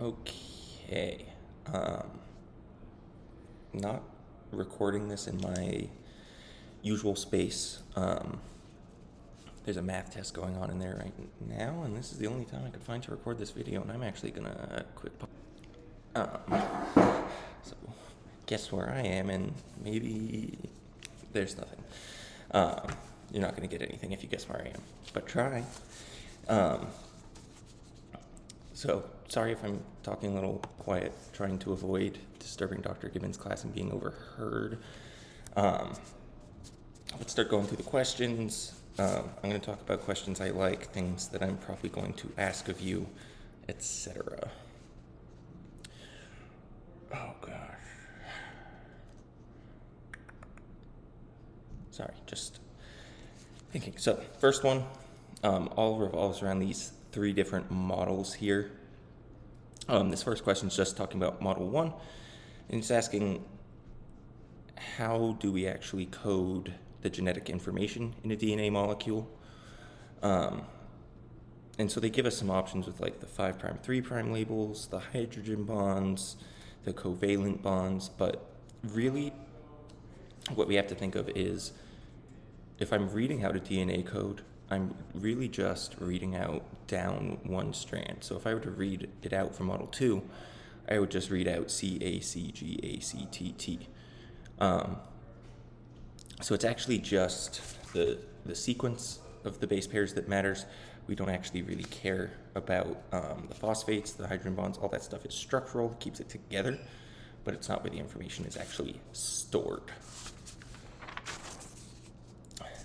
Okay. Um, Not recording this in my usual space. There's a math test going on in there right now, and this is the only time I could find to record this video, and I'm actually gonna quit. So, guess where I am, and maybe there's nothing. You're not gonna get anything if you guess where I am, but try. Um, So, sorry if I'm talking a little quiet, trying to avoid disturbing Dr. Gibbons' class and being overheard. Um, let's start going through the questions. I'm going to talk about questions I like, things that I'm probably going to ask of you, etc. Oh, gosh. Sorry, just thinking. So, first one, all revolves around these three different models here. This first question is just talking about Model 1, and it's asking how do we actually code the genetic information in a DNA molecule? And so they give us some options with like the 5' 3' labels, the hydrogen bonds, the covalent bonds, but really what we have to think of is if I'm reading out a DNA code, I'm really just reading out down one strand. So if I were to read it out for Model 2, I would just read out CACGACTT. So it's actually just the sequence of the base pairs that matters. We don't actually really care about the phosphates, the hydrogen bonds, all that stuff is structural, keeps it together, but it's not where the information is actually stored.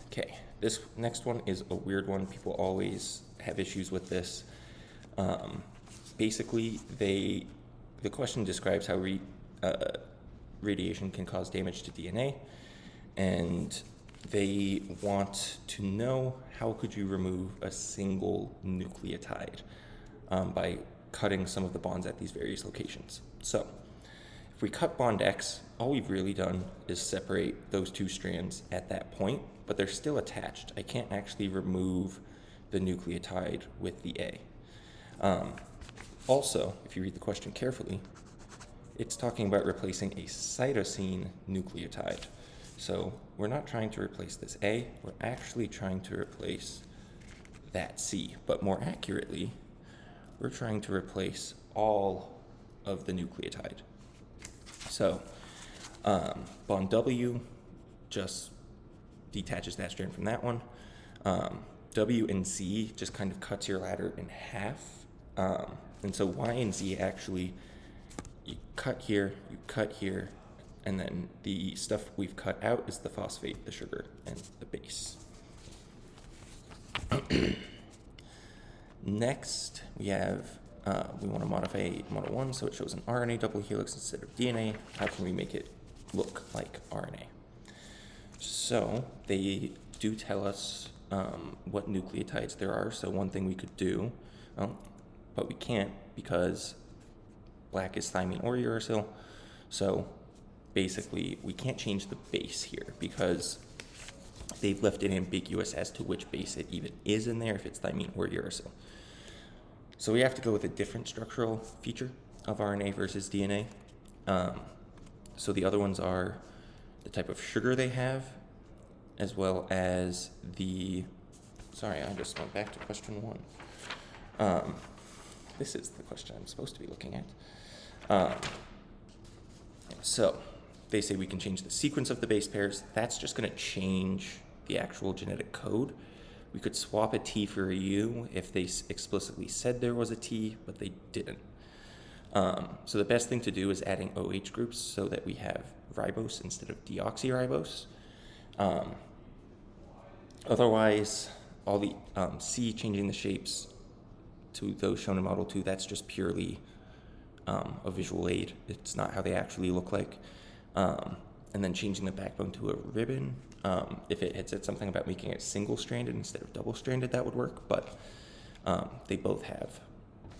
Okay, this next one is a weird one. People always have issues with this. Basically, the question describes how radiation can cause damage to DNA, and they want to know how could you remove a single nucleotide by cutting some of the bonds at these various locations. So if we cut bond X, all we've really done is separate those two strands at that point, but they're still attached. I can't actually remove the nucleotide with the A. Also, if you read the question carefully, it's talking about replacing a cytosine nucleotide. So we're not trying to replace this A, we're actually trying to replace that C. But more accurately, we're trying to replace all of the nucleotide. So bond W just detaches that strand from that one. W and Z just kind of cuts your ladder in half. And so Y and Z actually, you cut here, and then the stuff we've cut out is the phosphate, the sugar, and the base. Next, we have, we want to modify Model 1 so it shows an RNA double helix instead of DNA. How can we make it look like RNA? So they do tell us what nucleotides there are. So one thing we could do, but we can't because black is thymine or uracil. So basically, we can't change the base here because they've left it ambiguous as to which base it even is in there, if it's thymine or uracil. So we have to go with a different structural feature of RNA versus DNA. So the other ones are the type of sugar they have, as well as the, sorry, I just went back to question 1. This is the question I'm supposed to be looking at. So they say we can change the sequence of the base pairs. That's just going to change the actual genetic code. We could swap a T for a U if they explicitly said there was a T, but they didn't. So the best thing to do is adding OH groups so that we have ribose instead of deoxyribose. Otherwise, all the C changing the shapes to those shown in Model 2, that's just purely a visual aid. It's not how they actually look like. And then changing the backbone to a ribbon. If it had said something about making it single-stranded instead of double-stranded, that would work, but they both have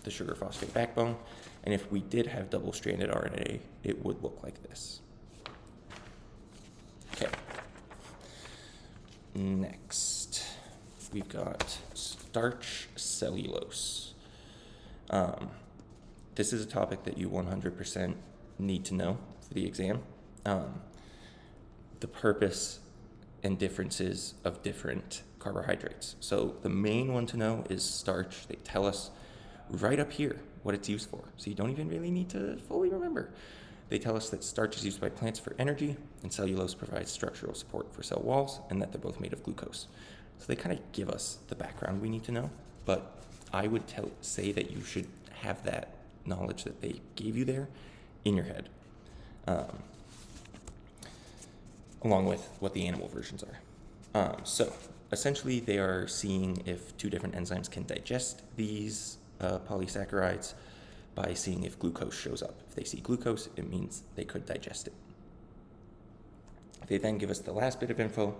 the sugar phosphate backbone. And if we did have double-stranded RNA, it would look like this. Okay. Next, we've got starch cellulose. this is a topic that you 100% need to know for the exam. The purpose and differences of different carbohydrates. So the main one to know is starch. They tell us right up here what it's used for. So you don't even really need to fully remember. They tell us that starch is used by plants for energy, and cellulose provides structural support for cell walls, and that they're both made of glucose. So they kind of give us the background we need to know, but I would say that you should have that knowledge that they gave you there in your head, along with what the animal versions are. So essentially they are seeing if two different enzymes can digest these polysaccharides by seeing if glucose shows up. If they see glucose, it means they could digest it. They then give us the last bit of info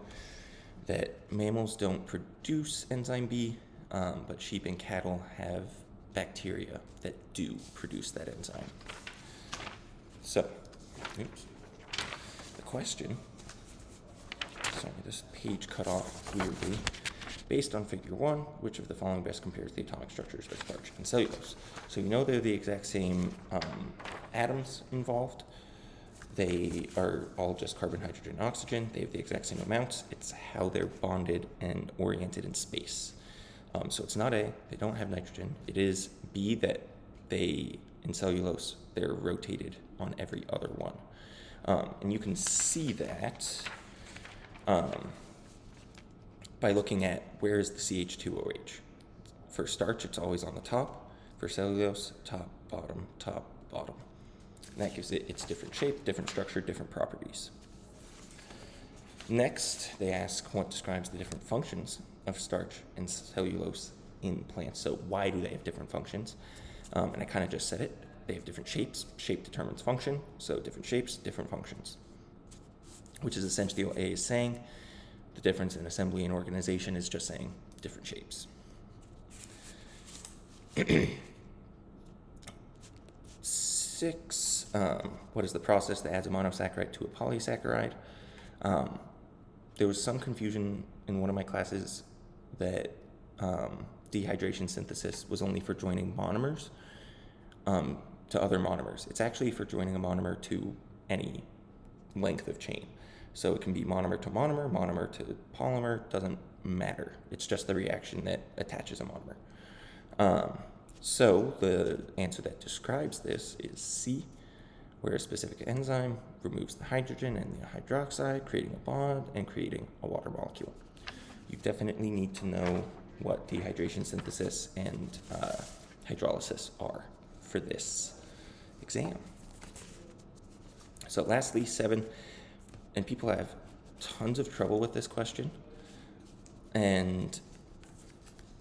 that mammals don't produce enzyme B, but sheep and cattle have bacteria that do produce that enzyme. So, the question, sorry, this page cut off weirdly. Based on figure 1, which of the following best compares the atomic structures of starch and cellulose? So you know they're the exact same atoms involved. They are all just carbon, hydrogen, oxygen. They have the exact same amounts. It's how they're bonded and oriented in space. So it's not A, they don't have nitrogen. It is B, that they, in cellulose, they're rotated on every other one. And you can see that by looking at where is the CH2OH. For starch, it's always on the top. For cellulose, top, bottom, top, bottom. And that gives it its different shape, different structure, different properties. Next, they ask what describes the different functions of starch and cellulose in plants. So why do they have different functions? And I kind of just said it. They have different shapes. Shape determines function. So different shapes, different functions, which is essentially what A is saying. The difference in assembly and organization is just saying different shapes. 6, what is the process that adds a monosaccharide to a polysaccharide? There was some confusion in one of my classes that dehydration synthesis was only for joining monomers to other monomers. It's actually for joining a monomer to any length of chain. So it can be monomer to monomer, monomer to polymer, doesn't matter. It's just the reaction that attaches a monomer. So the answer that describes this is C, where a specific enzyme removes the hydrogen and the hydroxide, creating a bond and creating a water molecule. You definitely need to know what dehydration synthesis and hydrolysis are for this exam. So lastly, 7, and people have tons of trouble with this question, and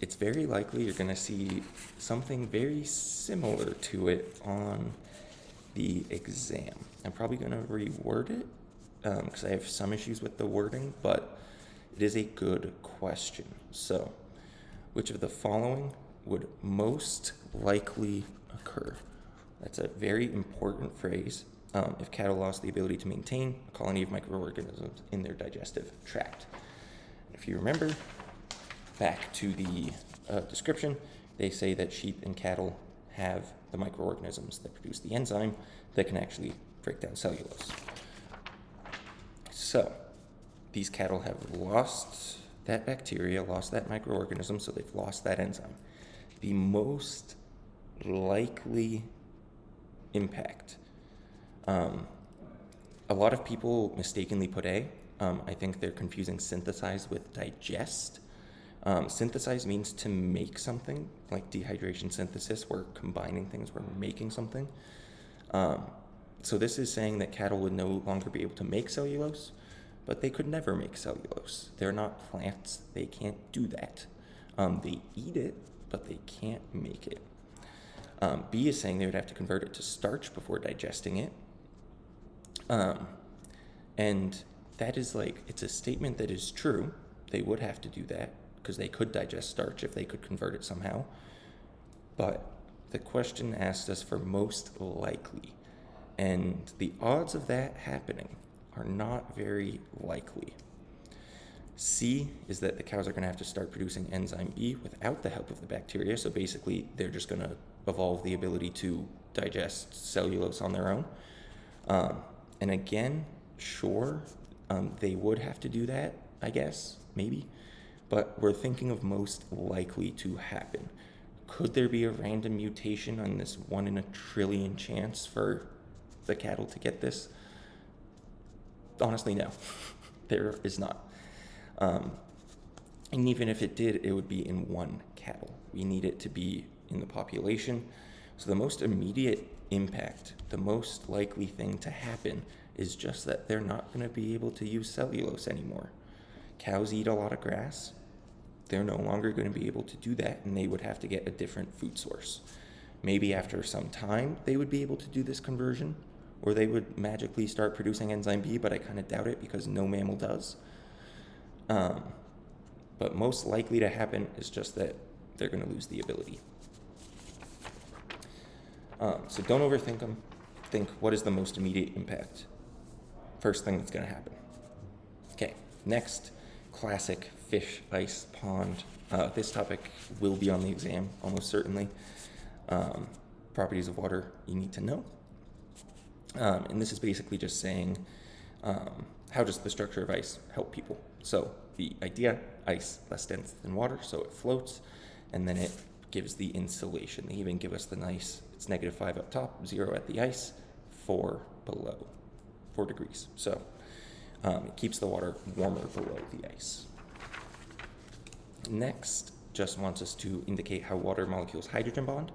it's very likely you're going to see something very similar to it on the exam. I'm probably going to reword it because I have some issues with the wording, but it is a good question. So, which of the following would most likely occur? That's a very important phrase. If cattle lost the ability to maintain a colony of microorganisms in their digestive tract. If you remember, back to the description, they say that sheep and cattle have the microorganisms that produce the enzyme that can actually break down cellulose. So, these cattle have lost that bacteria, lost that microorganism, so they've lost that enzyme. The most likely impact. A lot of people mistakenly put A. I think they're confusing synthesize with digest. Synthesize means to make something, like dehydration synthesis. We're combining things, we're making something. So this is saying that cattle would no longer be able to make cellulose, but they could never make cellulose. They're not plants, they can't do that. They eat it, but they can't make it. B is saying they would have to convert it to starch before digesting it. And that is it's a statement that is true. They would have to do that because they could digest starch if they could convert it somehow. But the question asked us for most likely, and the odds of that happening are not very likely. C is that the cows are going to have to start producing enzyme B without the help of the bacteria. So basically, they're just going to evolve the ability to digest cellulose on their own. And again, sure, they would have to do that, I guess, maybe. But we're thinking of most likely to happen. Could there be a random mutation on this 1 in a trillion chance for the cattle to get this? Honestly, no. There is not. And even if it did, it would be in one cattle. We need it to be in the population. So the most immediate impact, the most likely thing to happen is just that they're not going to be able to use cellulose anymore. Cows eat a lot of grass. They're no longer going to be able to do that, and they would have to get a different food source. Maybe after some time, they would be able to do this conversion, or they would magically start producing enzyme B, but I kind of doubt it because no mammal does. But most likely to happen is just that they're going to lose the ability. So don't overthink them. Think, what is the most immediate impact? First thing that's going to happen. Okay, next, classic fish, ice, pond. This topic will be on the exam, almost certainly. Properties of water you need to know. And this is basically just saying, how does the structure of ice help people? So the idea, ice less dense than water, so it floats, and then it gives the insulation. They even give us the nice, it's -5 up top, 0 at the ice, 4 below, 4 degrees. So it keeps the water warmer below the ice. Next, just wants us to indicate how water molecules hydrogen bond.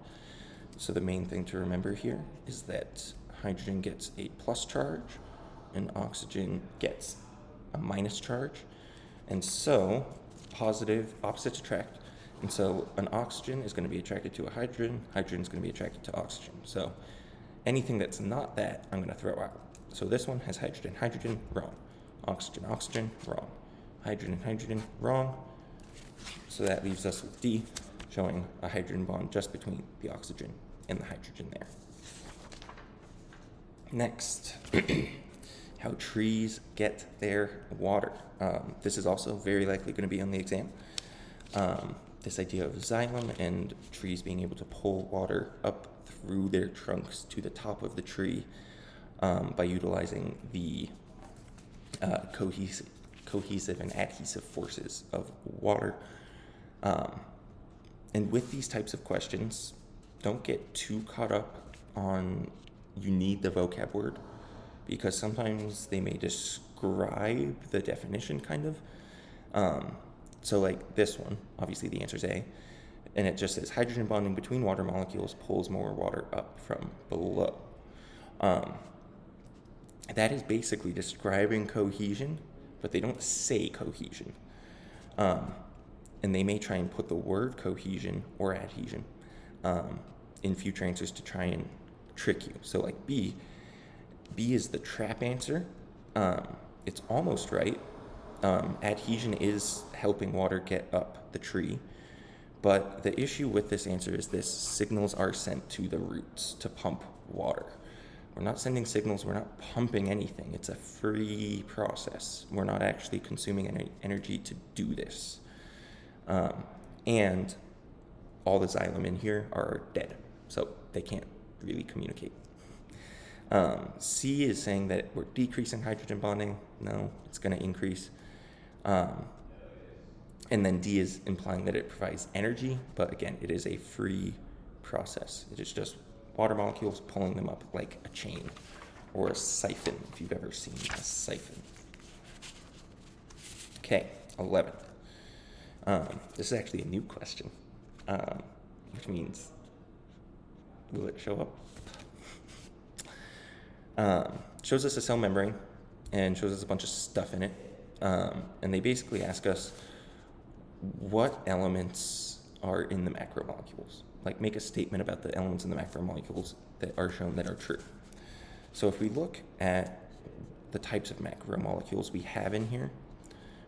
So the main thing to remember here is that hydrogen gets a plus charge and oxygen gets a minus charge. And so positive opposites attract. And so an oxygen is going to be attracted to a hydrogen is going to be attracted to oxygen. So anything that's not that, I'm going to throw out. So this one has hydrogen, hydrogen, wrong. Oxygen, oxygen, wrong. Hydrogen, hydrogen, wrong. So that leaves us with D, showing a hydrogen bond just between the oxygen and the hydrogen there. Next, how trees get their water. This is also very likely going to be on the exam. This idea of xylem and trees being able to pull water up through their trunks to the top of the tree by utilizing the cohesive and adhesive forces of water. And with these types of questions, don't get too caught up on you need the vocab word, because sometimes they may describe the definition kind of. So like this one, obviously the answer is A, and it just says hydrogen bonding between water molecules pulls more water up from below. That is basically describing cohesion, but they don't say cohesion. And they may try and put the word cohesion or adhesion in future answers to try and trick you. So like B is the trap answer. It's almost right. Adhesion is helping water get up the tree. But the issue with this answer is this: signals are sent to the roots to pump water. We're not sending signals, we're not pumping anything. It's a free process. We're not actually consuming any energy to do this. And all the xylem in here are dead, so they can't really communicate. C is saying that we're decreasing hydrogen bonding. No, it's going to increase. And then D is implying that it provides energy, but again, it is a free process. It is just water molecules pulling them up like a chain or a siphon, if you've ever seen a siphon. Okay, 11. This is actually a new question, which means, will it show up? Shows us a cell membrane and shows us a bunch of stuff in it. And they basically ask us what elements are in the macromolecules. Like, make a statement about the elements in the macromolecules that are shown that are true. So if we look at the types of macromolecules we have in here,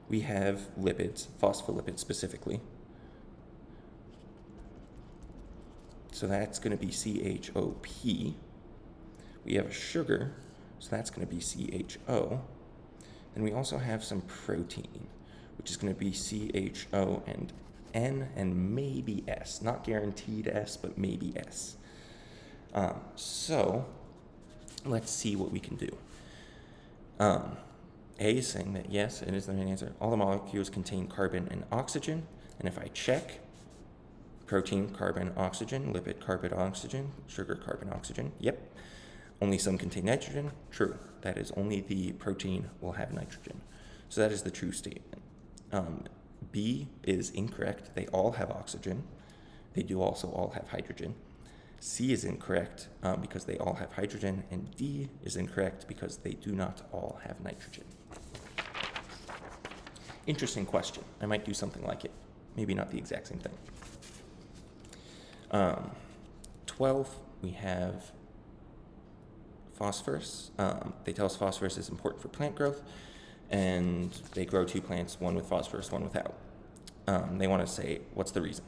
we have lipids, phospholipids specifically. So that's going to be CHOP. We have a sugar, so that's going to be CHO. And we also have some protein, which is going to be CHO and N and maybe S. Not guaranteed S, but maybe S. So let's see what we can do. A is saying that yes, it is the right answer. All the molecules contain carbon and oxygen. And if I check, protein, carbon, oxygen, lipid, carbon, oxygen, sugar, carbon, oxygen, yep. Only some contain nitrogen, true. That is, only the protein will have nitrogen. So that is the true statement. B is incorrect. They all have oxygen. They do also all have hydrogen. C is incorrect because they all have hydrogen. And D is incorrect because they do not all have nitrogen. Interesting question. I might do something like it. Maybe not the exact same thing. 12, we have phosphorus. They tell us phosphorus is important for plant growth, and they grow 2 plants, one with phosphorus, one without. They want to say, what's the reason?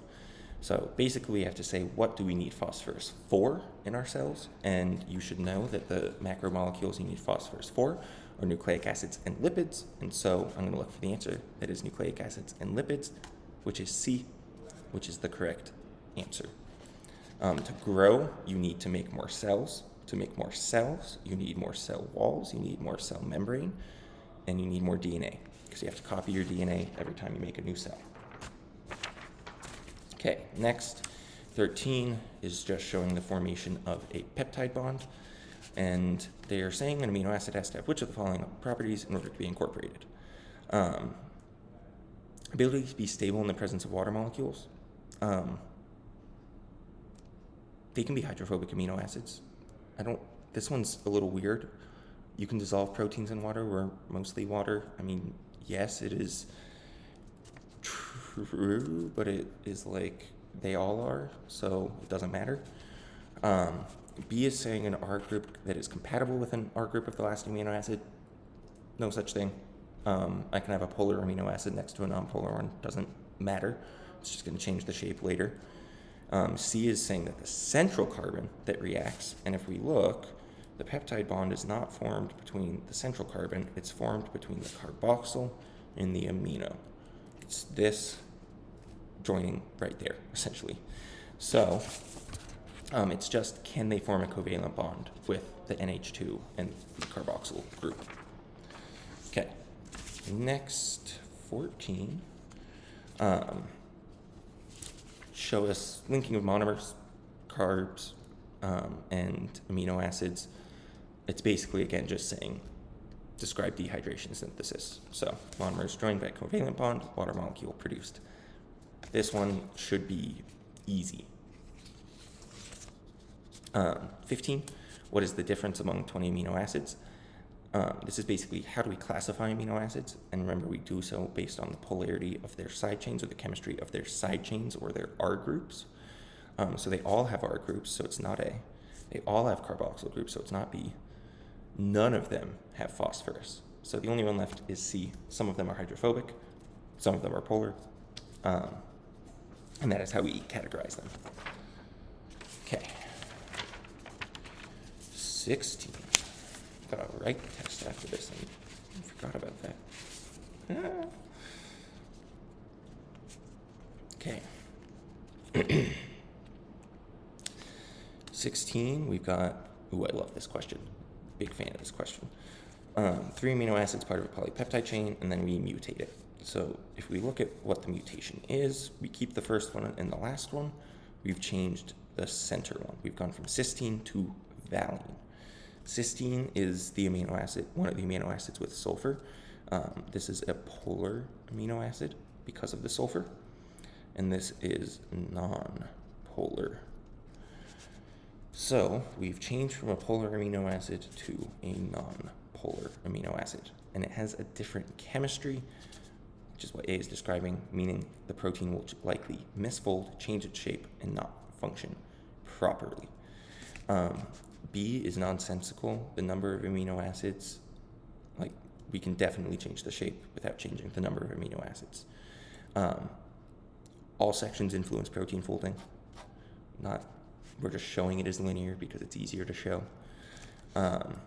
So basically we have to say, what do we need phosphorus for in our cells? And you should know that the macromolecules you need phosphorus for are nucleic acids and lipids. And so I'm going to look for the answer that is nucleic acids and lipids, which is C, which is the correct answer. To grow, you need to make more cells. To make more cells, you need more cell walls, you need more cell membrane, and you need more DNA, because you have to copy your DNA every time you make a new cell. Okay, next, 13 is just showing the formation of a peptide bond, and they are saying an amino acid has to have which of the following properties in order to be incorporated. Ability to be stable in the presence of water molecules. They can be hydrophobic amino acids. This one's a little weird. You can dissolve proteins in water. We're mostly water. I mean, yes, it is true, but it is like they all are, so it doesn't matter. B is saying an R group that is compatible with an R group of the last amino acid. No such thing. I can have a polar amino acid next to a non-polar one. Doesn't matter. It's just going to change the shape later. C is saying that the central carbon that reacts, and if we look, the peptide bond is not formed between the central carbon, it's formed between the carboxyl and the amino. It's this joining right there, essentially. So it's just, can they form a covalent bond with the NH2 and the carboxyl group? Okay, next 14. Show us linking of monomers, carbs, and amino acids. It's basically, again, just saying, describe dehydration synthesis. So monomers joined by covalent bond, water molecule produced. This one should be easy. 15, what is the difference among 20 amino acids? This is basically, how do we classify amino acids? And remember, we do so based on the polarity of their side chains, or the chemistry of their side chains, or their R groups. So they all have R groups, so it's not A. They all have carboxyl groups, so it's not B. None of them have phosphorus. So the only one left is C. Some of them are hydrophobic, some of them are polar, and that is how we categorize them. Okay. 16. Got a write test after this, and I forgot about that. Okay. 16, we've got, ooh, I love this question. Big fan of this question. 3 amino acids part of a polypeptide chain, and then we mutate it. So if we look at what the mutation is, we keep the first one and the last one. We've changed the center one. We've gone from cysteine to valine. Cysteine is the amino acid, one of the amino acids with sulfur. This is a polar amino acid because of the sulfur, and this is non-polar. So we've changed from a polar amino acid to a non-polar amino acid, and it has a different chemistry, which is what A is describing, meaning the protein will likely misfold, change its shape, and not function properly. B is nonsensical. The number of amino acids, like, we can definitely change the shape without changing the number of amino acids. All sections influence protein folding. We're just showing it as linear because it's easier to show. And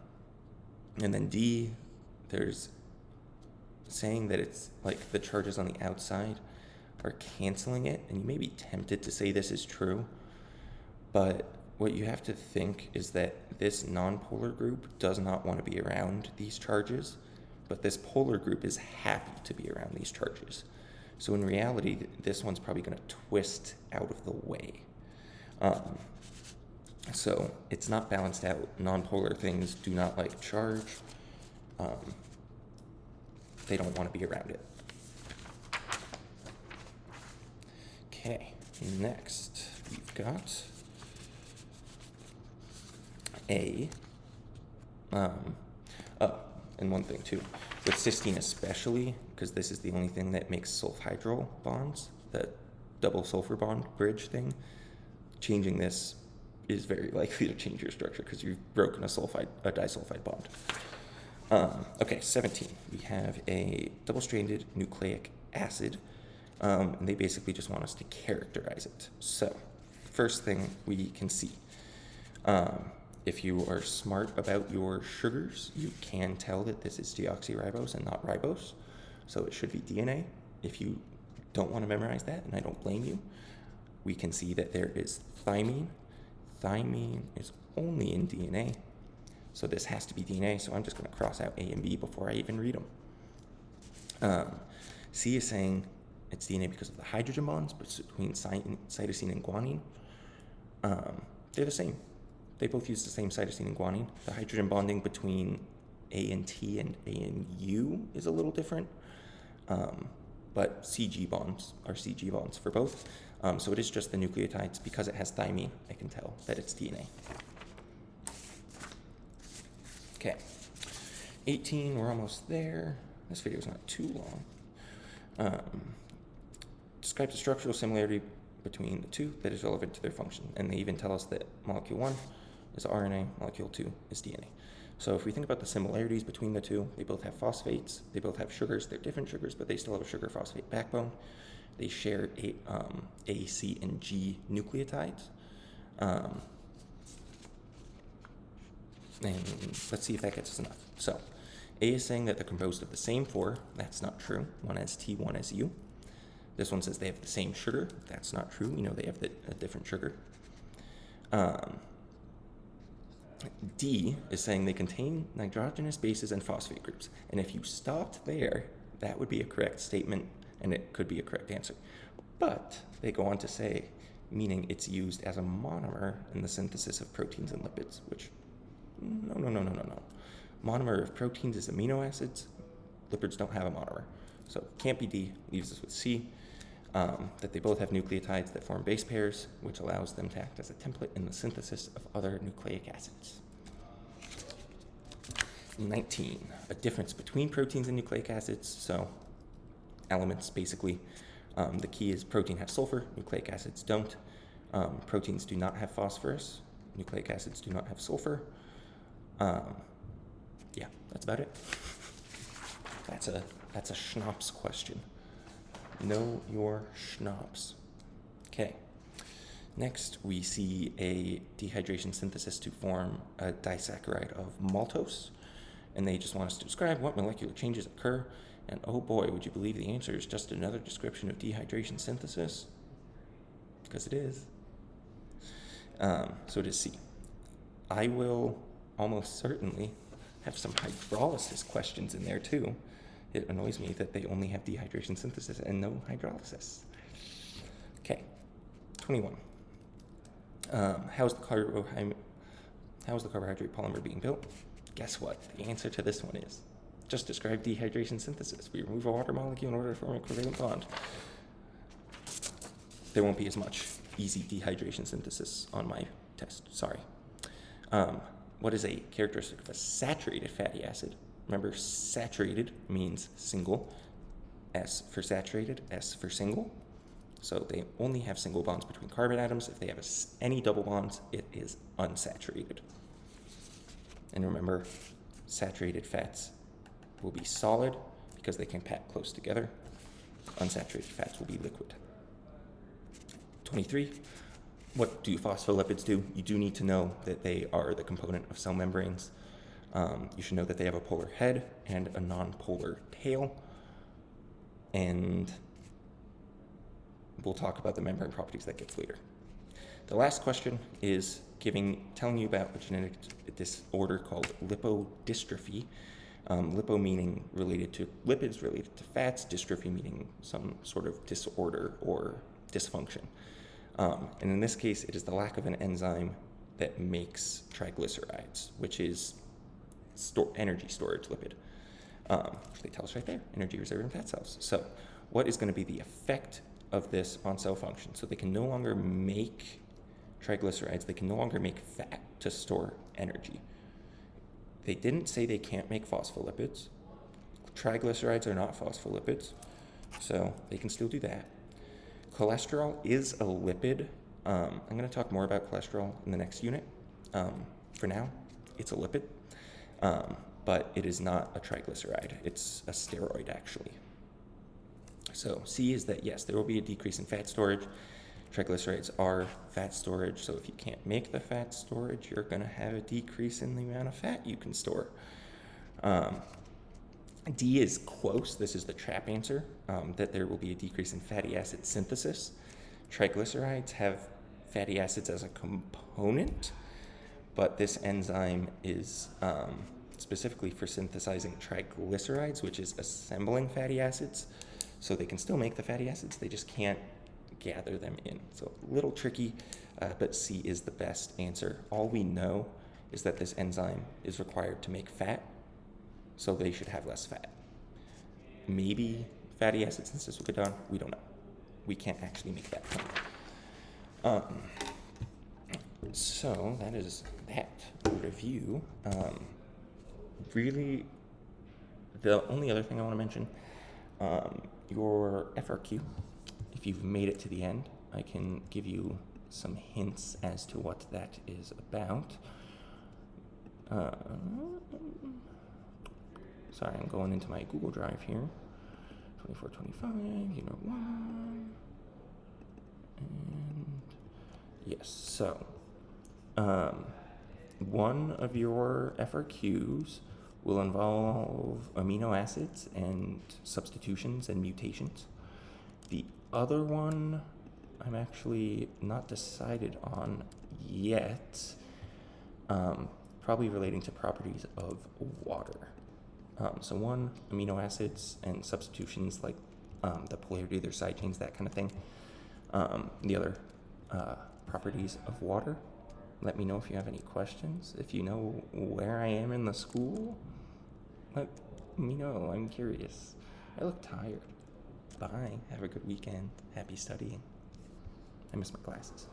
then D, there's saying that it's like the charges on the outside are canceling it, and you may be tempted to say this is true, but what you have to think is that this nonpolar group does not want to be around these charges, but this polar group is happy to be around these charges. So in reality, this one's probably going to twist out of the way. So it's not balanced out. Nonpolar things do not like charge. They don't want to be around it. Okay, next we've got and one thing too, with cysteine especially, because this is the only thing that makes sulfhydryl bonds, that double sulfur bond bridge thing, changing this is very likely to change your structure because you've broken a disulfide bond. Okay, 17. We have a double-stranded nucleic acid, and they basically just want us to characterize it. So, first thing we can see, if you are smart about your sugars, you can tell that this is deoxyribose and not ribose, so it should be DNA. If you don't want to memorize that, and I don't blame you, we can see that there is thymine. Thymine is only in DNA, so this has to be DNA, so I'm just going to cross out A and B before I even read them. C is saying it's DNA because of the hydrogen bonds between cytosine and guanine. They're the same. They both use the same cytosine and guanine. The hydrogen bonding between A and T and A and U is a little different, but CG bonds are CG bonds for both. So it is just the nucleotides. Because it has thymine, I can tell that it's DNA. Okay, 18, we're almost there. This video is not too long. Describe the structural similarity between the two that is relevant to their function. And they even tell us that molecule 1 is RNA, molecule 2 is DNA. So if we think about the similarities between the two, they both have phosphates, they both have sugars. They're different sugars, but they still have a sugar-phosphate backbone. They share A, C, and G nucleotides. And let's see if that gets us enough. So A is saying that they're composed of the same four. That's not true. One has T, one has U. This one says they have the same sugar. That's not true. We know they have a different sugar. D is saying they contain nitrogenous bases and phosphate groups. And if you stopped there, that would be a correct statement, and it could be a correct answer. But they go on to say, meaning it's used as a monomer in the synthesis of proteins and lipids, which, no. Monomer of proteins is amino acids. Lipids don't have a monomer. So can't be D, leaves us with C. That they both have nucleotides that form base pairs, which allows them to act as a template in the synthesis of other nucleic acids. 19, a difference between proteins and nucleic acids. So elements, basically. The key is protein has sulfur, nucleic acids don't. Proteins do not have phosphorus, nucleic acids do not have sulfur. Yeah, that's about it. That's a schnapps question. Know your schnapps. Okay. Next, we see a dehydration synthesis to form a disaccharide of maltose. And they just want us to describe what molecular changes occur. And oh boy, would you believe the answer is just another description of dehydration synthesis? Because it is. So it is C. I will almost certainly have some hydrolysis questions in there too. It annoys me that they only have dehydration synthesis and no hydrolysis. Okay, 21. How's the carbohydrate polymer being built? Guess what? The answer to this one is just describe dehydration synthesis. We remove a water molecule in order to form a covalent bond. There won't be as much easy dehydration synthesis on my test, sorry. What is a characteristic of a saturated fatty acid? Remember, saturated means single. S for saturated, S for single. So they only have single bonds between carbon atoms. If they have any double bonds, it is unsaturated. And remember, saturated fats will be solid because they can pack close together. Unsaturated fats will be liquid. 23. What do phospholipids do? You do need to know that they are the component of cell membranes. You should know that they have a polar head and a non-polar tail. And we'll talk about the membrane properties that gets later. The last question is telling you about a genetic disorder called lipodystrophy. Lipo meaning related to lipids, related to fats, dystrophy meaning some sort of disorder or dysfunction. And in this case, it is the lack of an enzyme that makes triglycerides, which is energy storage lipid. Which they tell us right there, energy reserve in fat cells. So what is going to be the effect of this on cell function? So they can no longer make triglycerides, they can no longer make fat to store energy. They didn't say they can't make phospholipids. Triglycerides are not phospholipids, so they can still do that. Cholesterol is a lipid. I'm going to talk more about cholesterol in the next unit. For now, it's a lipid, but it is not a triglyceride. It's a steroid, actually. So C is that, yes, there will be a decrease in fat storage. Triglycerides are fat storage, so if you can't make the fat storage, you're going to have a decrease in the amount of fat you can store. D is close. This is the trap answer, that there will be a decrease in fatty acid synthesis. Triglycerides have fatty acids as a component, but this enzyme is specifically for synthesizing triglycerides, which is assembling fatty acids. So they can still make the fatty acids, they just can't gather them in. So a little tricky, but C is the best answer. All we know is that this enzyme is required to make fat, so they should have less fat. Maybe fatty acid synthesis will get done, we don't know. We can't actually make that claim. So that is that review. Really, the only other thing I want to mention, your FRQ, if you've made it to the end, I can give you some hints as to what that is about. Sorry, I'm going into my Google Drive here. 2425, unit 1. And yes, so one of your FRQs will involve amino acids and substitutions and mutations. The other one I'm actually not decided on yet, probably relating to properties of water. So one, amino acids and substitutions like the polarity of their side chains, that kind of thing. The other, properties of water. Let me know if you have any questions. If you know where I am in the school, let me know. I'm curious. I look tired. Bye. Have a good weekend. Happy studying. I miss my classes.